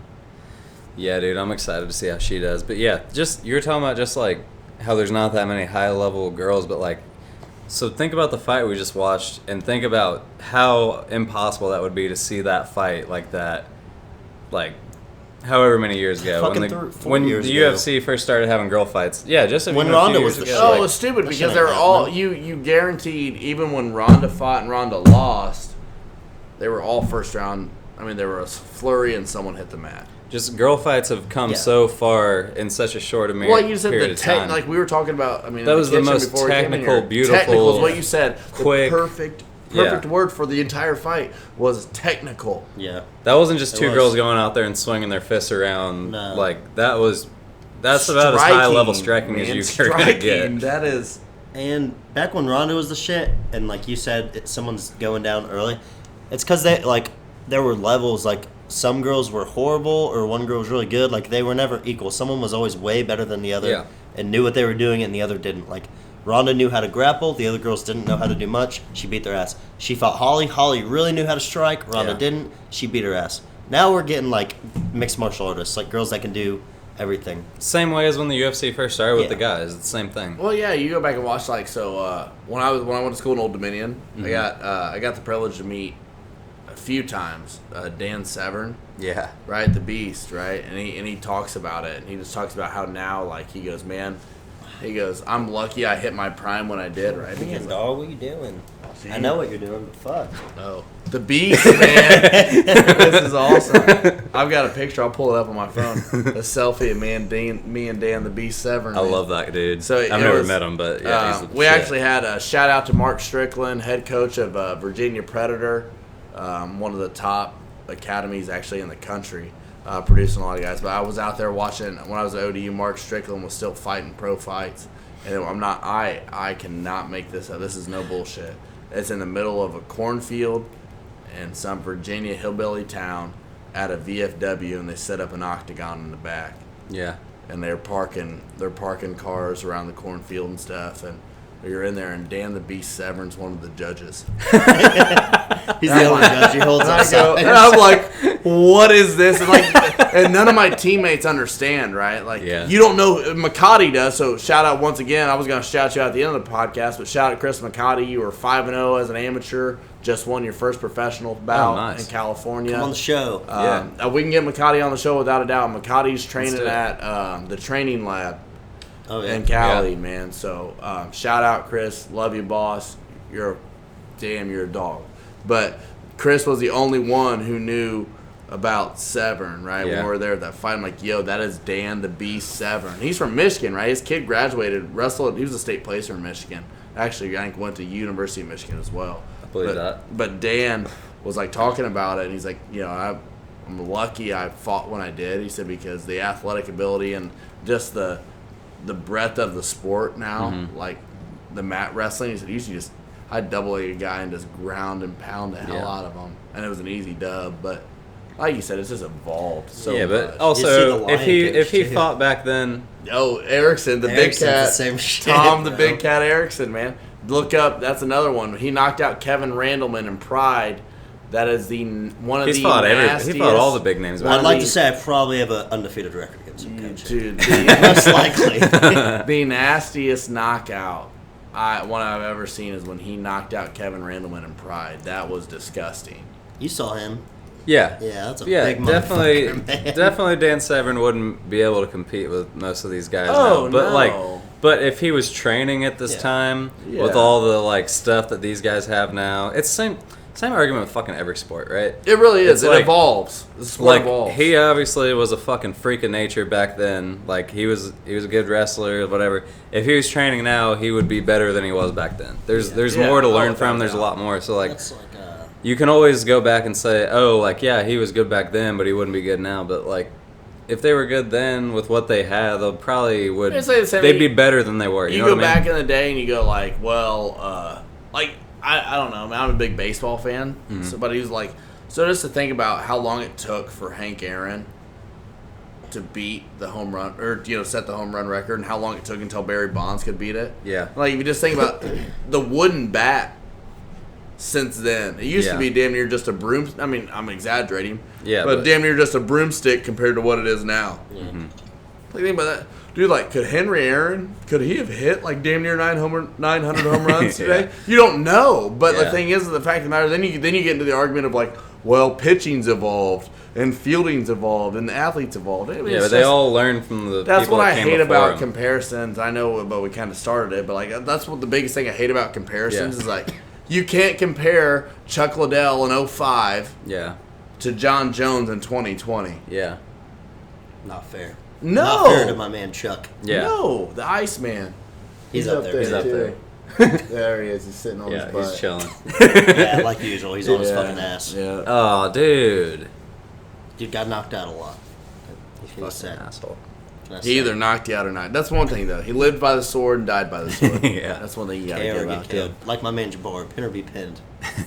Yeah, dude, I'm excited to see how she does. But yeah, just you were talking about just like how there's not that many high-level girls, but, like, so think about the fight we just watched and think about how impossible that would be to see that fight like that, like, however many years ago. When the UFC first started having girl fights. Yeah, just when Ronda was the shit. Oh, it was stupid because they were all, you guaranteed, even when Ronda fought and Ronda lost, they were all first round. I mean, there was a flurry and someone hit the mat. Just girl fights have come so far in such a short period well, you said period of time. Like we were talking about. I mean, that was the most technical, beautiful. Technical is what you said. Quick, the perfect word for the entire fight was technical. Yeah, that wasn't just two girls going out there and swinging their fists around. No. Like that's about as high level striking as you're gonna get. That is. And back when Ronda was the shit, and like you said, someone's going down early. It's because there were levels like. Some girls were horrible or one girl was really good. Like, they were never equal. Someone was always way better than the other and knew what they were doing, and the other didn't. Like, Ronda knew how to grapple. The other girls didn't know how to do much. She beat their ass. She fought Holly. Holly really knew how to strike. Ronda didn't. She beat her ass. Now we're getting, like, mixed martial artists, like girls that can do everything. Same way as when the UFC first started with the guys. It's the same thing. Well, yeah, you go back and watch, like, so when I went to school in Old Dominion, I got the privilege to meet a few times Dan Severn. Yeah. Right, the Beast, right? And he talks about it. And he just talks about how now, like, he goes, I'm lucky I hit my prime when I did, right? Because, dog, what are you doing? I know what you're doing, but fuck. No. The Beast, man. This is awesome. I've got a picture. I'll pull it up on my phone. A selfie of me and Dan the Beast Severn. I love that dude. So I've never met him, but yeah, he's we actually had a shout out to Mark Strickland, head coach of Virginia Predator, one of the top academies actually in the country, producing a lot of guys. But I was out there watching when I was at ODU. Mark Strickland was still fighting pro fights, and I cannot make this up. This is no bullshit. It's in the middle of a cornfield in some Virginia hillbilly town at a VFW, and they set up an octagon in the back. Yeah. And they're parking cars around the cornfield and stuff, and you're in there, and Dan the Beast Severn's one of the judges. He's the only judge. He holds us up. And I'm like, what is this? And none of my teammates understand, right? Like, you don't know. McCarty does, so shout out once again. I was going to shout you out at the end of the podcast, but shout out Chris McCarty. You were 5-0 as an amateur. Just won your first professional bout in California. Come on the show. We can get McCarty on the show without a doubt. McCarty's training at the training lab. In Cali, man. So shout out, Chris. Love you, boss. You're a dog. But Chris was the only one who knew about Severn, right? When we were there at that fight, I'm like, yo, that is Dan the Beast Severn. He's from Michigan, right? His kid graduated, wrestled. He was a state placer in Michigan. Actually, I think went to University of Michigan as well. I believe that. But Dan was like talking about it, and he's like, I'm lucky I fought when I did. He said because the athletic ability and just the breadth of the sport now, like the mat wrestling, he said usually I'd double a guy and just ground and pound the hell out of him, and it was an easy dub. But like you said, it's just evolved so much. But also if he fought back then, Erickson, the big cat, the same shit, Tom the big cat Erickson, man, look up. That's another one. He knocked out Kevin Randleman in Pride. That is one of the nastiest. He fought all the big names. I'd like to say I probably have an undefeated record against him. Dude, most likely. The nastiest knockout one I've ever seen is when he knocked out Kevin Randleman in Pride. That was disgusting. You saw him. Yeah. Yeah, that's a big definitely, motherfucker, man. Definitely Dan Severn wouldn't be able to compete with most of these guys now. But but if he was training at this time with all the stuff that these guys have now, it's the same argument with fucking every sport, right? It really is. It evolves. The sport evolves. He obviously was a fucking freak of nature back then. Like he was a good wrestler, whatever. If he was training now, he would be better than he was back then. There's more to learn from. There's a lot more. So you can always go back and say, he was good back then, but he wouldn't be good now. But if they were good then with what they had, they'd probably they'd be better than they were. You know go back in the day and you go I don't know. I'm a big baseball fan. So, but he was so just to think about how long it took for Hank Aaron to beat the home run or set the home run record, and how long it took until Barry Bonds could beat it. Yeah. If you just think about the wooden bat since then, it used to be damn near just a broom. I mean, I'm exaggerating. Yeah. But damn near just a broomstick compared to what it is now. Mm-hmm. Like, think about that. Dude, like, could Henry Aaron, could he have hit, like, damn near 900 home runs today? Yeah. You don't know. But Yeah. the thing is, the fact of the matter, then you get into the argument of, like, well, pitching's evolved, and fielding's evolved, and the athletes evolved. I mean, Yeah, but they all learn from the that's people what that I came hate before about them. comparisons. I know, but we kind of started it. But, like, that's what the biggest thing I hate about comparisons is, like, you can't compare Chuck Liddell in 05 Yeah, to John Jones in 2020. yeah, Not fair. No. Not fair to my man Chuck. yeah. No, the Iceman. He's up there. He's up too. there. There he is. He's sitting on Yeah, his butt. he's chilling. Yeah, like usual. He's on his Yeah, fucking ass. Yeah. Oh, dude. Dude got knocked out a lot. He's Fucking sad. asshole. He either knocked you out or not. That's one thing, though. He lived by the sword and died by the sword. Yeah. That's one thing you got to KO get or about get killed. Like my man Jabbar, pin or be pinned.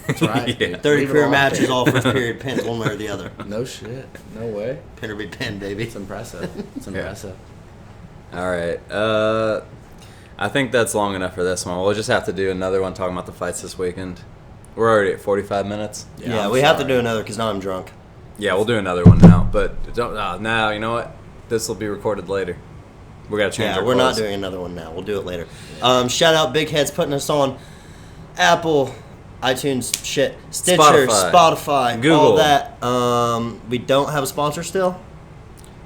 That's right. Yeah. 30 Leave it career on. matches, all first period pins, one way or the other. No shit. No way. Pin or be pinned, baby. It's impressive. It's impressive. All right. I think that's long enough for this one. We'll just have to do another one talking about the fights this weekend. We're already at 45 minutes. Yeah, I'm we have to sorry. do another because now I'm drunk. Yeah, we'll do another one now. But don't now. You know what? This will be recorded later. We gotta change. Yeah, our we're not clothes. doing another one now. We'll do it later. Shout out Big Heads putting us on Apple, iTunes, shit, Stitcher, Spotify, Google. all that. We don't have a sponsor still.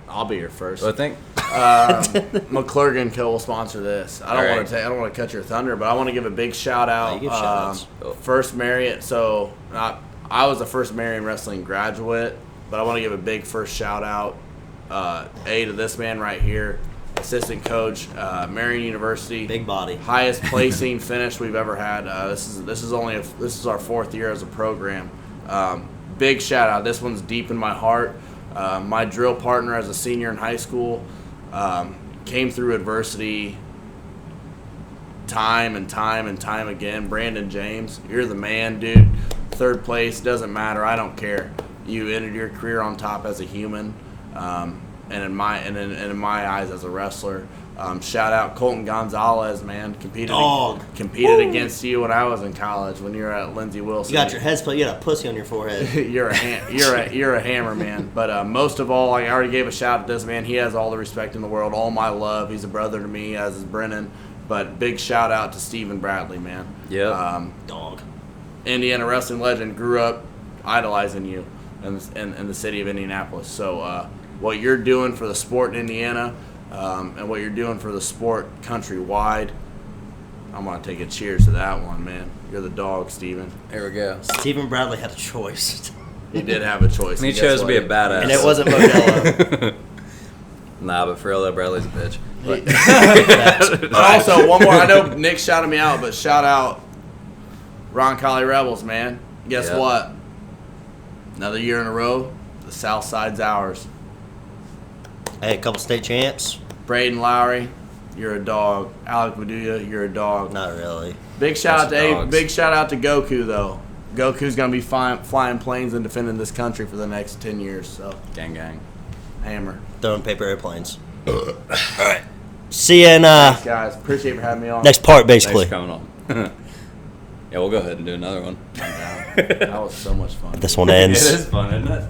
I'll be your first. So I think. McClurgan Co. will sponsor this. I don't All want right. to. I don't want to cut your thunder, but I want to give a big shout out. you give shout-outs. First Marriott. So I was a First Marion Wrestling graduate, but I want to give a big first shout out. To this man right here, assistant coach, Marion University. Big body. Highest placing finish we've ever had. This is our fourth year as a program. Big shout out. This one's deep in my heart. My drill partner as a senior in high school came through adversity time and time and time again. Brandon James, you're the man, dude. Third place, doesn't matter. I don't care. You ended your career on top as a human, and in my eyes as a wrestler. Shout out Colton Gonzalez, man. Competed against you when I was in college when you were at Lindsey Wilson. You got your head split. You got a pussy on your forehead. you're a hammer, man. But most of all, I already gave a shout out to this man. He has all the respect in the world, all my love. He's a brother to me, as is Brennan. But big shout out to Stephen Bradley, man. Yeah. Dog. Indiana wrestling legend, grew up idolizing you in the city of Indianapolis. So what you're doing for the sport in Indiana, and what you're doing for the sport countrywide, I'm going to take a cheers to that one, man. You're the dog, Steven. There we go. Stephen Bradley had a choice. He did have a choice. And he guess chose to what? be a badass. And it wasn't Modelo. Nah, but for real, though, Bradley's a bitch. But But also, one more. I know Nick shouted me out, but shout out Ron Colley Rebels, man. Guess Yeah. what? Another year in a row, the South Side's ours. Hey, a couple state champs. Braden Lowry, you're a dog. Alec Maduya, you're a dog. Not really. Big shout out Bunch of to dogs. big shout out to Goku though. Goku's gonna be flying planes and defending this country for the next 10 years. So gang. hammer, Throwing paper airplanes. All right. See you in thanks guys. Appreciate you for having me on. next part, Thanks basically. for coming on. Yeah, we'll go ahead and do another one. That was so much fun. This one ends. It is fun, isn't it?